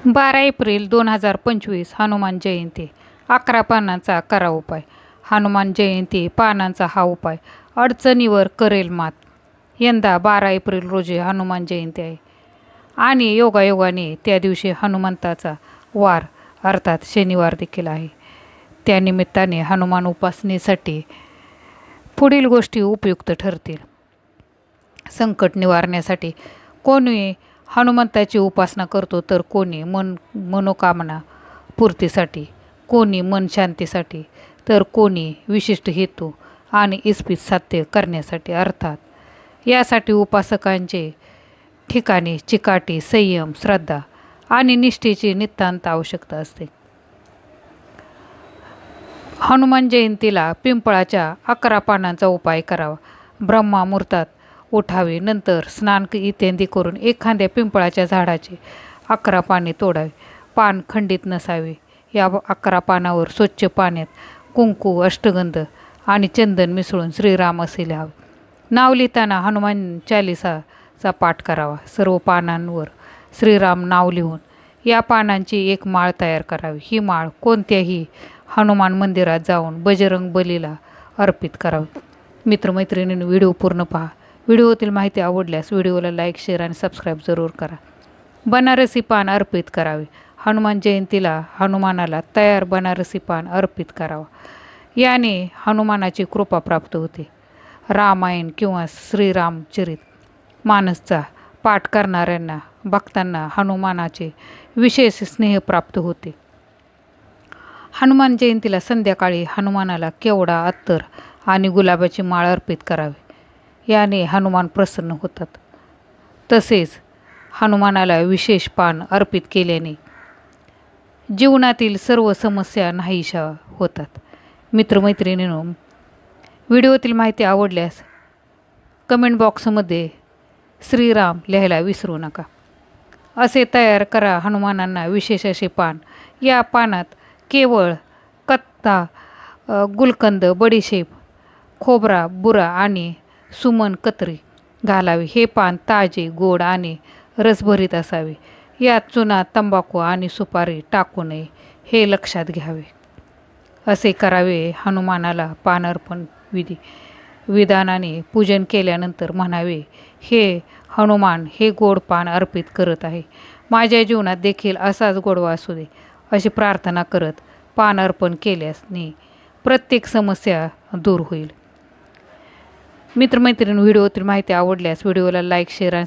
12 April 2025 Hanuman Jayanti. 11 पानांचा करा उपाय. हनुमान जयंती पानांचा हा उपाय अडचणीवर करेल मात. यंदा 12 एप्रिल रोजी हनुमान जयंती आहे आणि योगायोगाने त्या दिवशी हनुमंताचा वार अर्थात शनिवार देखील आहे. त्यानिमित्ताने हनुमान उपासनेसाठी पुढील गोष्टी उपयुक्त ठरतील. संकट निवारण्यासाठी कोणी हनुमंताची उपासना करतो, तर कोणी मनोकामना पूर्तीसाठी, कोणी मन शांतीसाठी, तर कोणी विशिष्ट हेतू आणि इस्पित साध्य करण्यासाठी. अर्थात यासाठी उपासकांचे ठिकाणी चिकाटी, संयम, श्रद्धा आणि निष्ठेची नितांत आवश्यकता असते. हनुमान जयंतीला पिंपळाच्या 11 पानांचा उपाय करावा. ब्रह्ममुहूर्तात उठावे, नंतर स्नान इत्यादी करून एखाद्या पिंपळाच्या झाडाचे 11 पाने तोडावे. पान खंडित नसावे. या 11 पानावर स्वच्छ पाण्यात कुंकू, अष्टगंध आणि चंदन मिसळून श्रीराम असे लिहावे. नाव लिहिताना हनुमान चालिसाचा पाठ करावा. सर्व पानांवर श्रीराम नाव लिहून या पानांची एक माळ तयार करावी. ही माळ कोणत्याही हनुमान मंदिरात जाऊन बजरंग बलीला अर्पित करावी. मित्रमैत्रिणींनी व्हिडिओ पूर्ण पहा. व्हिडिओतील माहिती आवडल्यास व्हिडिओला लाईक, शेअर आणि सबस्क्राईब जरूर करा. बनारसी पान अर्पित करावे. हनुमान जयंतीला हनुमानाला तयार बनारसी पान अर्पित करावा. याने हनुमानाची कृपा प्राप्त होते. रामायण किंवा श्रीरामचरित मानसचा पाठ करणाऱ्यांना भक्तांना हनुमानाचे विशेष स्नेह प्राप्त होते. हनुमान जयंतीला संध्याकाळी हनुमानाला केवडा, अत्तर आणि गुलाबाची माळ अर्पित करावी. याने हनुमान प्रसन्न होतात. तसेच हनुमानाला विशेष पान अर्पित केल्याने जीवनातील सर्व समस्या नाहीशा होतात. मित्रमैत्रिणींनो, व्हिडिओतील माहिती आवडल्यास कमेंट बॉक्समध्ये श्रीराम लिहायला विसरू नका. असे तयार करा हनुमानांना विशेष असे पान. या पानात केवळ कत्ता, गुलकंद, बडीशेप, खोबरा, बुरा आणि सुमन कतरी घालावे. हे पान ताजे, गोड आणि रसभरीत असावे. यात चुना, तंबाखू आणि सुपारी टाकू नये, हे लक्षात घ्यावे. असे करावे. हनुमानाला पान अर्पण विधानाने पूजन केल्यानंतर म्हणावे, हे हनुमान हे गोड पान अर्पित करत आहे. माझ्या जीवनात देखील असाच गोडवा असू दे, अशी प्रार्थना करत पान अर्पण केल्याने प्रत्येक समस्या दूर होईल. मित्रमैत्रिणी, व्हिडिओतील माहिती आवडल्यास व्हिडिओला लाईक, शेअर आणि